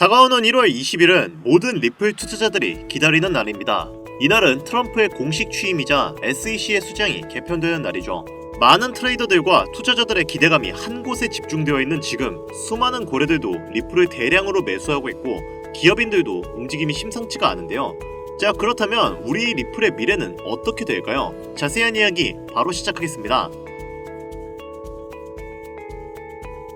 다가오는 1월 20일은 모든 리플 투자자들이 기다리는 날입니다. 이날은 트럼프의 공식 취임이자 SEC의 수장이 개편되는 날이죠. 많은 트레이더들과 투자자들의 기대감이 한 곳에 집중되어 있는 지금 수많은 거래들도 리플을 대량으로 매수하고 있고 기업인들도 움직임이 심상치가 않은데요. 자, 그렇다면 우리 리플의 미래는 어떻게 될까요? 자세한 이야기 바로 시작하겠습니다.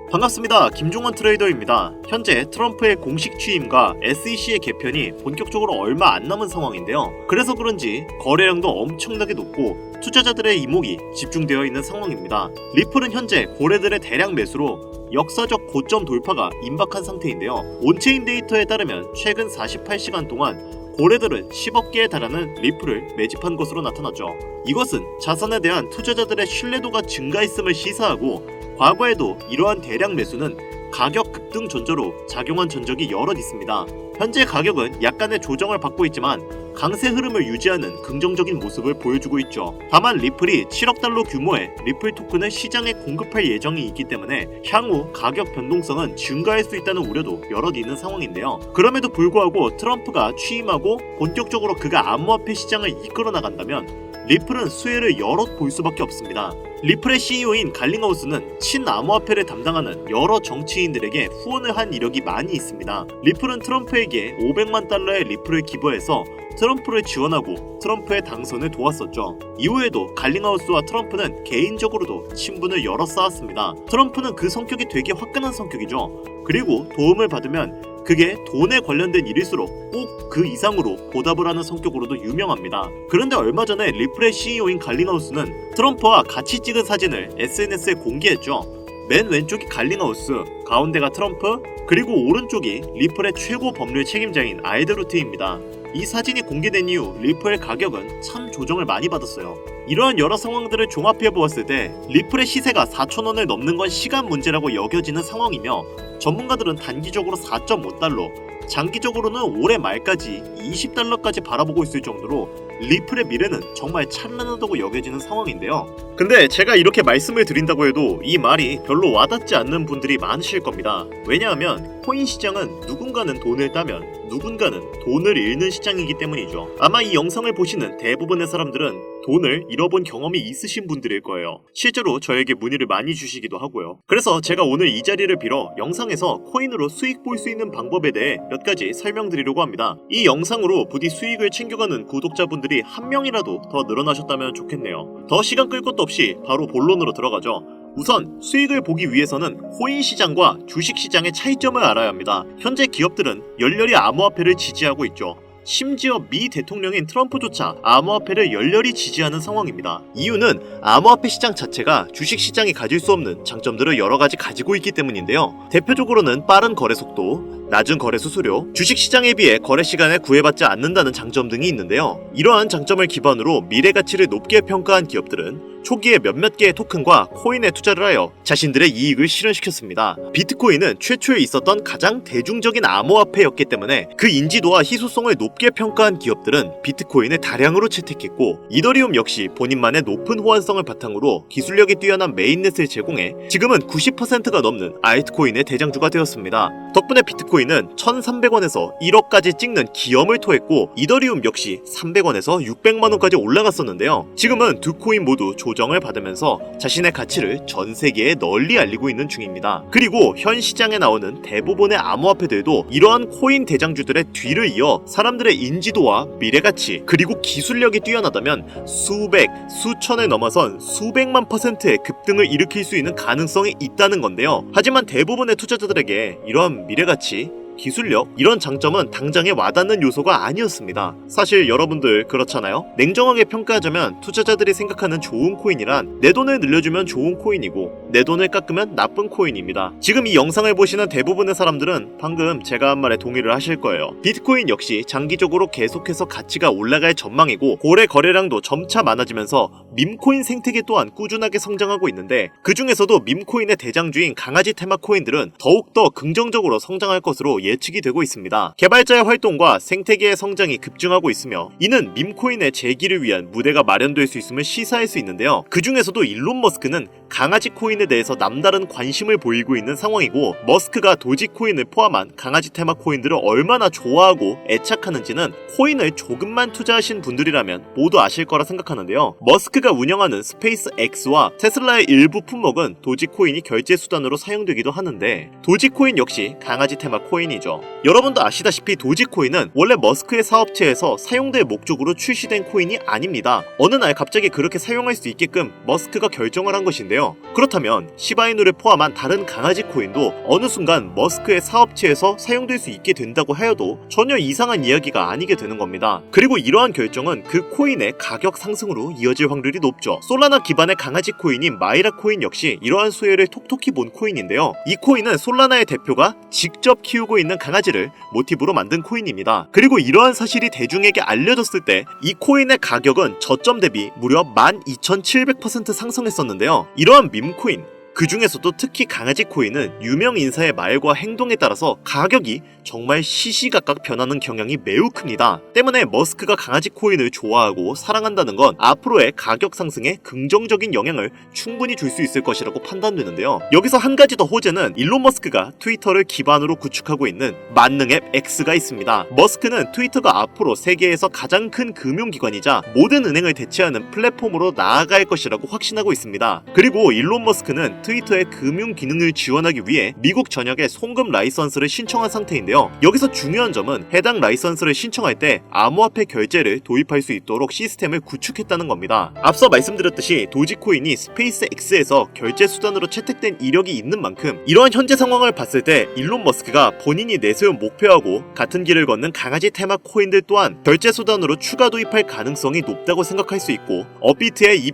반갑습니다. 김종원 트레이더입니다. 현재 트럼프의 공식 취임과 SEC의 개편이 본격적으로 얼마 안 남은 상황인데요. 그래서 그런지 거래량도 엄청나게 높고 투자자들의 이목이 집중되어 있는 상황입니다. 리플은 현재 고래들의 대량 매수로 역사적 고점 돌파가 임박한 상태인데요. 온체인 데이터에 따르면 최근 48시간 동안 고래들은 10억 개에 달하는 리플을 매집한 것으로 나타났죠. 이것은 자산에 대한 투자자들의 신뢰도가 증가했음을 시사하고 과거에도 이러한 대량 매수는 가격 급등 전조로 작용한 전적이 여럿 있습니다. 현재 가격은 약간의 조정을 받고 있지만 강세 흐름을 유지하는 긍정적인 모습을 보여주고 있죠. 다만 리플이 7억 달러 규모의 리플 토큰을 시장에 공급할 예정이 있기 때문에 향후 가격 변동성은 증가할 수 있다는 우려도 여럿 있는 상황인데요. 그럼에도 불구하고 트럼프가 취임하고 본격적으로 그가 암호화폐 시장을 이끌어 나간다면 리플은 수혜를 여럿 볼 수밖에 없습니다. 리플의 CEO인 갈링하우스는 친암호화폐를 담당하는 여러 정치인들에게 후원을 한 이력이 많이 있습니다. 리플은 트럼프에게 500만 달러의 리플을 기부해서 트럼프를 지원하고 트럼프의 당선을 도왔었죠. 이후에도 갈링하우스와 트럼프는 개인적으로도 친분을 여러 쌓았습니다. 트럼프는 그 성격이 되게 화끈한 성격이죠. 그리고 도움을 받으면 그게 돈에 관련된 일일수록 꼭 그 이상으로 보답을 하는 성격으로도 유명합니다. 그런데 얼마 전에 리플의 CEO인 갈링하우스는 트럼프와 같이 찍은 사진을 SNS에 공개했죠. 맨 왼쪽이 갈링하우스, 가운데가 트럼프, 그리고 오른쪽이 리플의 최고 법률 책임자인 알드루트입니다. 이 사진이 공개된 이후 리플의 가격은 참 조정을 많이 받았어요. 이러한 여러 상황들을 종합해 보았을 때 리플의 시세가 4,000원을 넘는 건 시간 문제라고 여겨지는 상황이며 전문가들은 단기적으로 4.5달러, 장기적으로는 올해 말까지 20달러까지 바라보고 있을 정도로 리플의 미래는 정말 찬란하다고 여겨지는 상황인데요. 근데 제가 이렇게 말씀을 드린다고 해도 이 말이 별로 와닿지 않는 분들이 많으실 겁니다. 왜냐하면 코인 시장은 누군가는 돈을 따면 누군가는 돈을 잃는 시장이기 때문이죠. 아마 이 영상을 보시는 대부분의 사람들은 돈을 잃어본 경험이 있으신 분들일 거예요. 실제로 저에게 문의를 많이 주시기도 하고요. 그래서 제가 오늘 이 자리를 빌어 영상에서 코인으로 수익 볼 수 있는 방법에 대해 몇 가지 설명드리려고 합니다. 이 영상으로 부디 수익을 챙겨가는 구독자분들이 한 명이라도 더 늘어나셨다면 좋겠네요. 더 시간 끌 것도 없이 바로 본론으로 들어가죠. 우선 수익을 보기 위해서는 코인 시장과 주식 시장의 차이점을 알아야 합니다. 현재 기업들은 열렬히 암호화폐를 지지하고 있죠. 심지어 미 대통령인 트럼프조차 암호화폐를 열렬히 지지하는 상황입니다. 이유는 암호화폐 시장 자체가 주식 시장이 가질 수 없는 장점들을 여러 가지 가지고 있기 때문인데요. 대표적으로는 빠른 거래 속도, 낮은 거래 수수료, 주식 시장에 비해 거래 시간에 구애받지 않는다는 장점 등이 있는데요. 이러한 장점을 기반으로 미래 가치를 높게 평가한 기업들은 초기에 몇몇 개의 토큰과 코인에 투자를 하여 자신들의 이익을 실현시켰습니다. 비트코인은 최초에 있었던 가장 대중적인 암호화폐였기 때문에 그 인지도와 희소성을 높게 평가한 기업들은 비트코인을 다량으로 채택했고, 이더리움 역시 본인만의 높은 호환성을 바탕으로 기술력이 뛰어난 메인넷을 제공해 지금은 90%가 넘는 알트코인의 대장주가 되었습니다. 덕분에 비트코인은 1,300원에서 1억까지 찍는 기염을 토했고, 이더리움 역시 300원에서 600만원까지 올라갔었는데요. 지금은 두 코인 모두 조정을 받으면서 자신의 가치를 전 세계에 널리 알리고 있는 중입니다. 그리고 현 시장에 나오는 대부분의 암호화폐들도 이러한 코인 대장주들의 뒤를 이어 사람들의 인지도와 미래가치, 그리고 기술력이 뛰어나다면 수백, 수천을 넘어선 수백만 %의 급등을 일으킬 수 있는 가능성이 있다는 건데요. 하지만 대부분의 투자자들에게 이러한 미래가치, 기술력, 이런 장점은 당장에 와닿는 요소가 아니었습니다. 사실 여러분들 그렇잖아요? 냉정하게 평가하자면 투자자들이 생각하는 좋은 코인이란 내 돈을 늘려주면 좋은 코인이고 내 돈을 깎으면 나쁜 코인입니다. 지금 이 영상을 보시는 대부분의 사람들은 방금 제가 한 말에 동의를 하실 거예요. 비트코인 역시 장기적으로 계속해서 가치가 올라갈 전망이고 고래 거래량도 점차 많아지면서 밈코인 생태계 또한 꾸준하게 성장하고 있는데, 그 중에서도 밈코인의 대장주인 강아지 테마 코인들은 더욱더 긍정적으로 성장할 것으로 예측이 되고 있습니다. 개발자의 활동과 생태계의 성장이 급증하고 있으며 이는 밈코인의 재기를 위한 무대가 마련될 수 있음을 시사할 수 있는데요. 그 중에서도 일론 머스크는 강아지 코인에 대해서 남다른 관심을 보이고 있는 상황이고, 머스크가 도지코인을 포함한 강아지 테마 코인들을 얼마나 좋아하고 애착하는지는 코인을 조금만 투자하신 분들이라면 모두 아실 거라 생각하는데요. 머스크가 운영하는 스페이스 X와 테슬라의 일부 품목은 도지코인이 결제 수단으로 사용되기도 하는데, 도지코인 역시 강아지 테마 코인이죠. 여러분도 아시다시피 도지코인은 원래 머스크의 사업체에서 사용될 목적으로 출시된 코인이 아닙니다. 어느 날 갑자기 그렇게 사용할 수 있게끔 머스크가 결정을 한 것인데요. 그렇다면 시바이누를 포함한 다른 강아지 코인도 어느 순간 머스크의 사업체에서 사용될 수 있게 된다고 하여도 전혀 이상한 이야기가 아니게 되는 겁니다. 그리고 이러한 결정은 그 코인의 가격 상승으로 이어질 확률이 높죠. 솔라나 기반의 강아지 코인인 마이라 코인 역시 이러한 수혜를 톡톡히 본 코인인데요. 이 코인은 솔라나의 대표가 직접 키우고 있는 강아지를 모티브로 만든 코인입니다. 그리고 이러한 사실이 대중에게 알려졌을 때 이 코인의 가격은 저점 대비 무려 12,700% 상승했었는데요. 이러한 밈코인, 그 중에서도 특히 강아지 코인은 유명 인사의 말과 행동에 따라서 가격이 정말 시시각각 변하는 경향이 매우 큽니다. 때문에 머스크가 강아지 코인을 좋아하고 사랑한다는 건 앞으로의 가격 상승에 긍정적인 영향을 충분히 줄 수 있을 것이라고 판단되는데요. 여기서 한 가지 더 호재는 일론 머스크가 트위터를 기반으로 구축하고 있는 만능 앱 X가 있습니다. 머스크는 트위터가 앞으로 세계에서 가장 큰 금융기관이자 모든 은행을 대체하는 플랫폼으로 나아갈 것이라고 확신하고 있습니다. 그리고 일론 머스크는 트위터의 금융 기능을 지원하기 위해 미국 전역에 송금 라이선스를 신청한 상태인데요. 여기서 중요한 점은 해당 라이선스를 신청할 때 암호화폐 결제를 도입할 수 있도록 시스템을 구축했다는 겁니다. 앞서 말씀드렸듯이 도지코인이 스페이스 X에서 결제 수단으로 채택된 이력이 있는 만큼 이러한 현재 상황을 봤을 때 일론 머스크가 본인이 내세운 목표하고 같은 길을 걷는 강아지 테마 코인들 또한 결제 수단으로 추가 도입할 가능성이 높다고 생각할 수 있고, 업비트의 이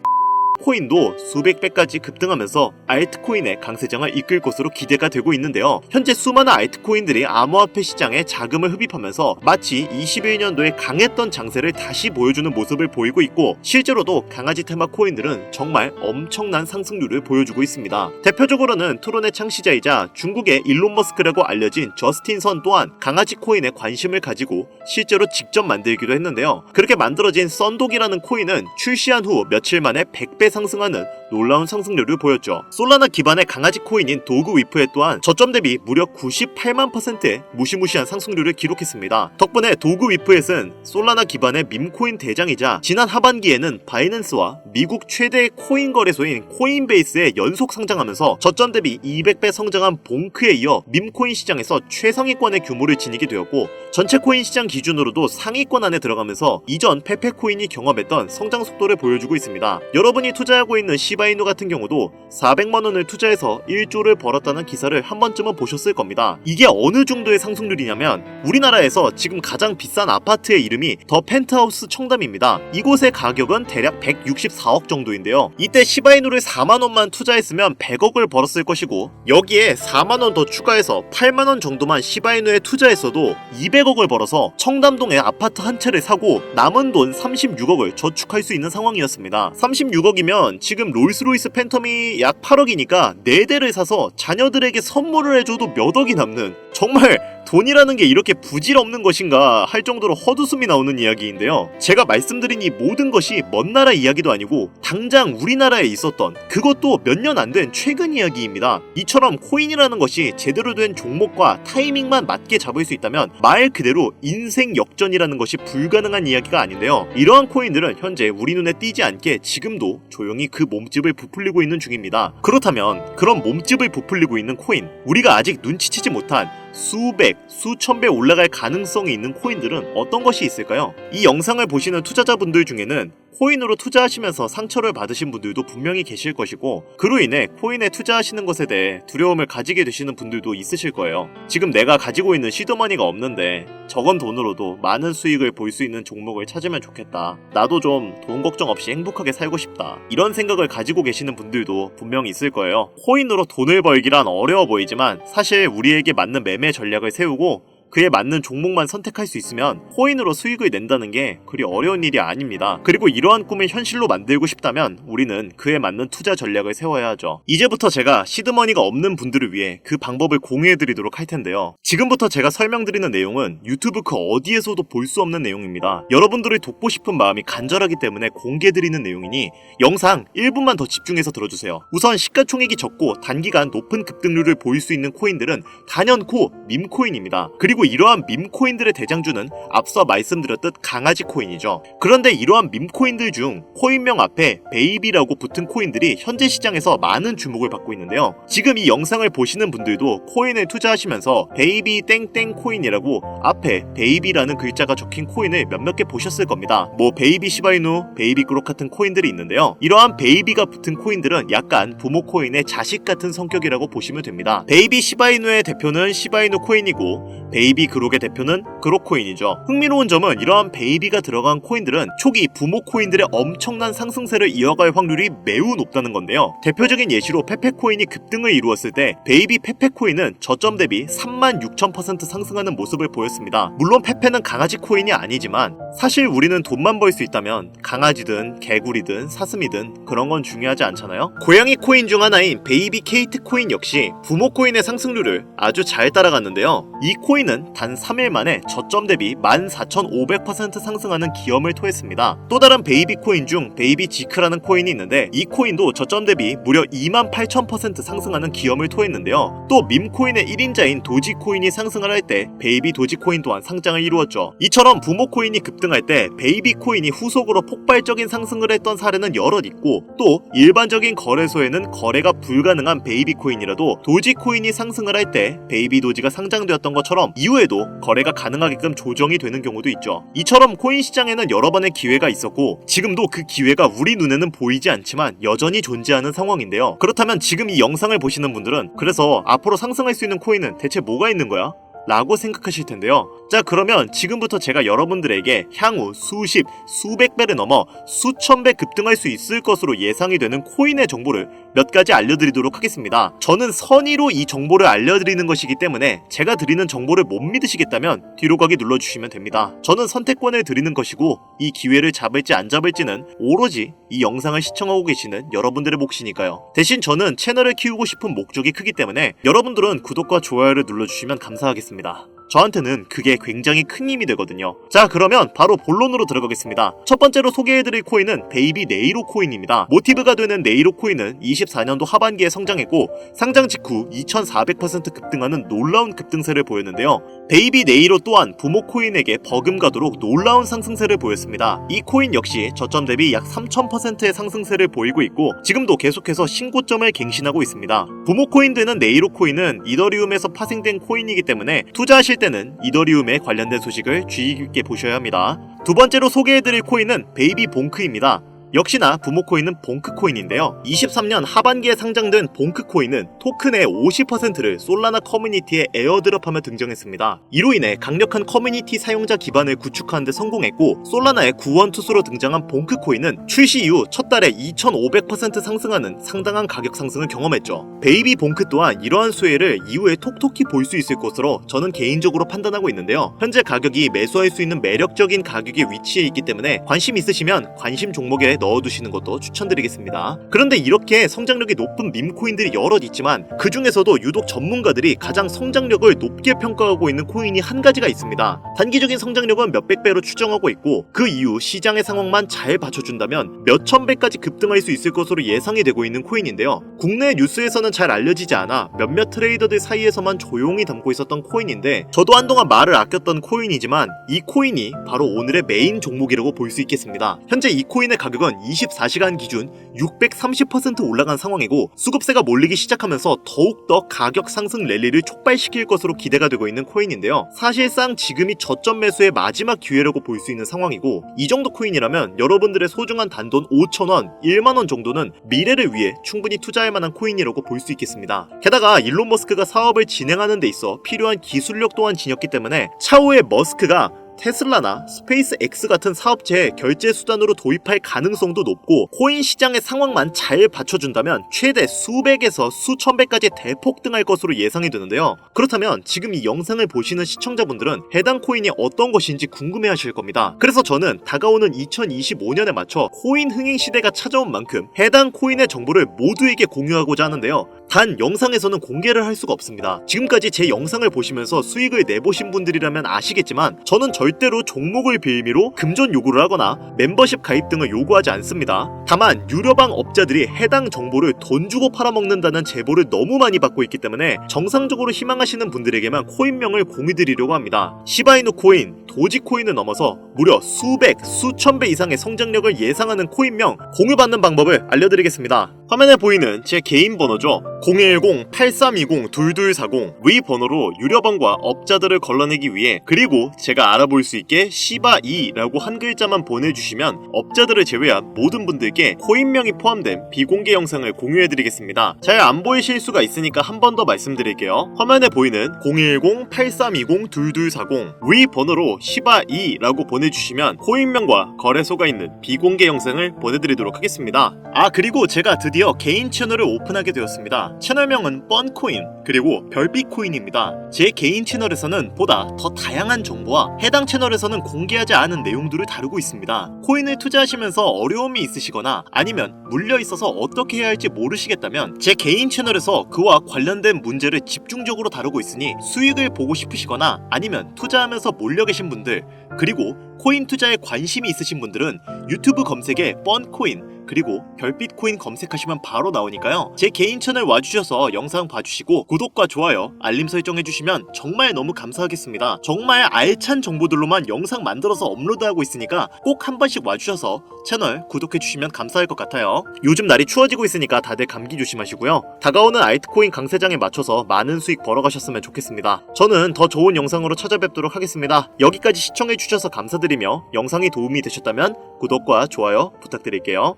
코인도 수백 배까지 급등하면서 알트코인의 강세장을 이끌 것으로 기대가 되고 있는데요. 현재 수많은 알트코인들이 암호화폐 시장에 자금을 흡입하면서 마치 21년도에 강했던 장세를 다시 보여주는 모습을 보이고 있고, 실제로도 강아지 테마 코인들은 정말 엄청난 상승률을 보여주고 있습니다. 대표적으로는 트론의 창시자이자 중국의 일론 머스크라고 알려진 저스틴 선 또한 강아지 코인에 관심을 가지고 실제로 직접 만들기도 했는데요. 그렇게 만들어진 썬독이라는 코인은 출시한 후 며칠 만에 100배 상승하는 놀라운 상승률을 보였죠. 솔라나 기반의 강아지 코인인 도그 위프에 또한 저점 대비 무려 98만%의 무시무시한 상승률을 기록했습니다. 덕분에 도그 위프엣은 솔라나 기반의 밈코인 대장이자 지난 하반기에는 바이낸스와 미국 최대의 코인 거래소인 코인베이스에 연속 상장하면서 저점 대비 200배 성장한 봉크에 이어 밈코인 시장에서 최상위권의 규모를 지니게 되었고, 전체 코인 시장 기준으로도 상위권 안에 들어가면서 이전 페페코인이 경험했던 성장 속도를 보여주고 있습니다. 여러분이 투자하고 있는 시바이누 같은 경우도 400만원을 투자해서 1조를 벌었다는 기사를 한 번쯤은 보셨을 겁니다. 이게 어느 정도의 상승률이냐면 우리나라에서 지금 가장 비싼 아파트의 이름이 더 펜트하우스 청담입니다. 이곳의 가격은 대략 164억 정도인데요. 이때 시바이누를 4만원만 투자했으면 100억을 벌었을 것이고, 여기에 4만원 더 추가해서 8만원 정도만 시바이누에 투자했어도 200억을 벌어서 청담동에 아파트 한 채를 사고 남은 돈 36억을 저축할 수 있는 상황이었습니다. 36억이면 지금 롤스로이스 팬텀이 약 8억이니까 4대를 사서 자녀들에게 선물을 해줘도 몇 억이 남는, 정말 돈이라는 게 이렇게 부질없는 것인가 할 정도로 헛웃음이 나오는 이야기인데요. 제가 말씀드린 이 모든 것이 먼 나라 이야기도 아니고 당장 우리나라에 있었던, 그것도 몇 년 안 된 최근 이야기입니다. 이처럼 코인이라는 것이 제대로 된 종목과 타이밍만 맞게 잡을 수 있다면 말 그대로 인생 역전이라는 것이 불가능한 이야기가 아닌데요. 이러한 코인들은 현재 우리 눈에 띄지 않게 지금도 조용히 그 몸집을 부풀리고 있는 중입니다. 그렇다면 그런 몸집을 부풀리고 있는 코인, 우리가 아직 눈치채지 못한 수백, 수천 배 올라갈 가능성이 있는 코인들은 어떤 것이 있을까요? 이 영상을 보시는 투자자분들 중에는 코인으로 투자하시면서 상처를 받으신 분들도 분명히 계실 것이고, 그로 인해 코인에 투자하시는 것에 대해 두려움을 가지게 되시는 분들도 있으실 거예요. 지금 내가 가지고 있는 시드머니가 없는데 적은 돈으로도 많은 수익을 볼 수 있는 종목을 찾으면 좋겠다. 나도 좀 돈 걱정 없이 행복하게 살고 싶다. 이런 생각을 가지고 계시는 분들도 분명히 있을 거예요. 코인으로 돈을 벌기란 어려워 보이지만 사실 우리에게 맞는 매매 전략을 세우고 그에 맞는 종목만 선택할 수 있으면 코인으로 수익을 낸다는 게 그리 어려운 일이 아닙니다. 그리고 이러한 꿈을 현실로 만들고 싶다면 우리는 그에 맞는 투자 전략을 세워야 하죠. 이제부터 제가 시드머니가 없는 분들을 위해 그 방법을 공유해드리도록 할 텐데요. 지금부터 제가 설명드리는 내용은 유튜브 그 어디에서도 볼 수 없는 내용입니다. 여러분들을 돕고 싶은 마음이 간절하기 때문에 공개해드리는 내용이니 영상 1분만 더 집중해서 들어주세요. 우선 시가총액이 적고 단기간 높은 급등률을 보일 수 있는 코인들은 단연코 밈코인입니다. 그리고 이러한 밈코인들의 대장주는 앞서 말씀드렸듯 강아지 코인이죠. 그런데 이러한 밈코인들 중 코인명 앞에 베이비라고 붙은 코인들이 현재 시장에서 많은 주목을 받고 있는데요. 지금 이 영상을 보시는 분들도 코인을 투자하시면서 베이비 땡땡 코인이라고 앞에 베이비라는 글자가 적힌 코인을 몇몇 개 보셨을 겁니다. 뭐 베이비 시바이누, 베이비 그록 같은 코인들이 있는데요. 이러한 베이비가 붙은 코인들은 약간 부모 코인의 자식 같은 성격이라고 보시면 됩니다. 베이비 시바이누의 대표는 시바이누 코인이고 베이비 그록의 대표는 그록 코인이죠. 흥미로운 점은 이러한 베이비가 들어간 코인들은 초기 부모 코인들의 엄청난 상승세를 이어갈 확률이 매우 높다는 건데요. 대표적인 예시로 페페 코인이 급등을 이루었을 때 베이비 페페 코인은 저점 대비 36,000% 상승하는 모습을 보였습니다. 물론 페페는 강아지 코인이 아니지만 사실 우리는 돈만 벌 수 있다면 강아지든 개구리든 사슴이든 그런 건 중요하지 않잖아요. 고양이 코인 중 하나인 베이비 케이트 코인 역시 부모 코인의 상승률을 아주 잘 따라갔는데요. 이 코인은 단 3일 만에 저점 대비 14,500% 상승하는 기염을 토했습니다. 또 다른 베이비 코인 중 베이비 지크라는 코인이 있는데 이 코인도 저점 대비 무려 28,000% 상승하는 기염을 토했는데요. 또 밈코인의 1인자인 도지코인이 상승을 할 때 베이비 도지코인 또한 상장을 이루었죠. 이처럼 부모 코인이 급등할 때 베이비 코인이 후속으로 폭발적인 상승을 했던 사례는 여럿 있고 또 일반적인 거래소에는 거래가 불가능한 베이비 코인이라도 도지코인이 상승을 할 때 베이비 도지가 상장되었던 것처럼 이후에도 거래가 가능하게끔 조정이 되는 경우도 있죠. 이처럼 코인 시장에는 여러 번의 기회가 있었고 지금도 그 기회가 우리 눈에는 보이지 않지만 여전히 존재하는 상황인데요. 그렇다면 지금 이 영상을 보시는 분들은 그래서 앞으로 상승할 수 있는 코인은 대체 뭐가 있는 거야? 라고 생각하실 텐데요. 자, 그러면 지금부터 제가 여러분들에게 향후 수십, 수백 배를 넘어 수천 배 급등할 수 있을 것으로 예상이 되는 코인의 정보를 몇 가지 알려드리도록 하겠습니다. 저는 선의로 이 정보를 알려드리는 것이기 때문에 제가 드리는 정보를 못 믿으시겠다면 뒤로 가기 눌러주시면 됩니다. 저는 선택권을 드리는 것이고 이 기회를 잡을지 안 잡을지는 오로지 이 영상을 시청하고 계시는 여러분들의 몫이니까요. 대신 저는 채널을 키우고 싶은 목적이 크기 때문에 여러분들은 구독과 좋아요를 눌러주시면 감사하겠습니다. 저한테는 그게 굉장히 큰 힘이 되거든요. 자, 그러면 바로 본론으로 들어가겠습니다. 첫 번째로 소개해드릴 코인은 베이비 네이로 코인입니다. 모티브가 되는 네이로 코인은 24년도 하반기에 성장했고 상장 직후 2400% 급등하는 놀라운 급등세를 보였는데요. 베이비 네이로 또한 부모 코인에게 버금가도록 놀라운 상승세를 보였습니다. 이 코인 역시 저점 대비 약 3000%의 상승세를 보이고 있고 지금도 계속해서 신고점을 갱신하고 있습니다. 부모 코인 되는 네이로 코인은 이더리움에서 파생된 코인이기 때문에 투자하실 때는 이더리움에 관련된 소식을 주의 깊게 보셔야 합니다. 두 번째로 소개해드릴 코인은 베이비 봉크입니다. 역시나 부모 코인은 봉크 코인인데요. 23년 하반기에 상장된 봉크 코인은 토큰의 50%를 솔라나 커뮤니티에 에어드롭하며 등장했습니다. 이로 인해 강력한 커뮤니티 사용자 기반을 구축하는 데 성공했고 솔라나의 구원 투수로 등장한 봉크 코인은 출시 이후 첫 달에 2500% 상승하는 상당한 가격 상승을 경험했죠. 베이비 봉크 또한 이러한 수혜를 이후에 톡톡히 볼 수 있을 것으로 저는 개인적으로 판단하고 있는데요. 현재 가격이 매수할 수 있는 매력적인 가격에 위치해 있기 때문에 관심 있으시면 관심 종목에 넣어두시는 것도 추천드리겠습니다. 그런데 이렇게 성장력이 높은 밈코인들이 여럿 있지만 그 중에서도 유독 전문가들이 가장 성장력을 높게 평가하고 있는 코인이 한 가지가 있습니다. 단기적인 성장력은 몇백 배로 추정하고 있고 그 이후 시장의 상황만 잘 받쳐준다면 몇천 배까지 급등할 수 있을 것으로 예상이 되고 있는 코인인데요. 국내 뉴스에서는 잘 알려지지 않아 몇몇 트레이더들 사이에서만 조용히 담고 있었던 코인인데 저도 한동안 말을 아꼈던 코인이지만 이 코인이 바로 오늘의 메인 종목이라고 볼 수 있겠습니다. 현재 이 코인의 가격은 24시간 기준 630% 올라간 상황이고 수급세가 몰리기 시작하면서 더욱더 가격 상승 랠리를 촉발시킬 것으로 기대가 되고 있는 코인인데요. 사실상 지금이 저점 매수의 마지막 기회라고 볼 수 있는 상황이고 이 정도 코인이라면 여러분들의 소중한 단돈 5,000원, 1만원 정도는 미래를 위해 충분히 투자할 만한 코인이라고 볼 수 있겠습니다. 게다가 일론 머스크가 사업을 진행하는 데 있어 필요한 기술력 또한 지녔기 때문에 차후에 머스크가 테슬라나 스페이스 X 같은 사업체의 결제 수단으로 도입할 가능성도 높고 코인 시장의 상황만 잘 받쳐준다면 최대 수백에서 수천 배까지 대폭등할 것으로 예상이 되는데요. 그렇다면 지금 이 영상을 보시는 시청자분들은 해당 코인이 어떤 것인지 궁금해하실 겁니다. 그래서 저는 다가오는 2025년에 맞춰 코인 흥행 시대가 찾아온 만큼 해당 코인의 정보를 모두에게 공유하고자 하는데요. 단 영상에서는 공개를 할 수가 없습니다. 지금까지 제 영상을 보시면서 수익을 내보신 분들이라면 아시겠지만 저는 절대로 종목을 빌미로 금전 요구를 하거나 멤버십 가입 등을 요구하지 않습니다. 다만 유료방 업자들이 해당 정보를 돈 주고 팔아먹는다는 제보를 너무 많이 받고 있기 때문에 정상적으로 희망하시는 분들에게만 코인명을 공유드리려고 합니다. 시바이누 코인, 도지코인을 넘어서 무려 수백, 수천 배 이상의 성장력을 예상하는 코인명 공유받는 방법을 알려드리겠습니다. 화면에 보이는 제 개인 번호죠. 010-8320-2240 위 번호로 유료방과 업자들을 걸러내기 위해 그리고 제가 알아볼 수 있게 시바이라고 한 글자만 보내주시면 업자들을 제외한 모든 분들께 코인명이 포함된 비공개 영상을 공유해드리겠습니다. 잘 안 보이실 수가 있으니까 한 번 더 말씀드릴게요. 화면에 보이는 010-8320-2240 위 번호로 시바이라고 보내주시면 코인명과 거래소가 있는 비공개 영상을 보내드리도록 하겠습니다. 그리고 제가 드디어 개인 채널을 오픈하게 되었습니다. 채널명은 뻔코인 그리고 별빛코인입니다. 제 개인 채널에서는 보다 더 다양한 정보와 해당 채널에서는 공개하지 않은 내용들을 다루고 있습니다. 코인을 투자하시면서 어려움이 있으시거나 아니면 물려 있어서 어떻게 해야 할지 모르시겠다면 제 개인 채널에서 그와 관련된 문제를 집중적으로 다루고 있으니 수익을 보고 싶으시거나 아니면 투자하면서 몰려 계신 분들 그리고 코인 투자에 관심이 있으신 분들은 유튜브 검색에 뻔코인 그리고 별빛코인 검색하시면 바로 나오니까요. 제 개인 채널 와주셔서 영상 봐주시고 구독과 좋아요, 알림 설정해주시면 정말 너무 감사하겠습니다. 정말 알찬 정보들로만 영상 만들어서 업로드하고 있으니까 꼭 한 번씩 와주셔서 채널 구독해주시면 감사할 것 같아요. 요즘 날이 추워지고 있으니까 다들 감기 조심하시고요. 다가오는 알트코인 강세장에 맞춰서 많은 수익 벌어가셨으면 좋겠습니다. 저는 더 좋은 영상으로 찾아뵙도록 하겠습니다. 여기까지 시청해주셔서 감사드리며 영상이 도움이 되셨다면 구독과 좋아요 부탁드릴게요.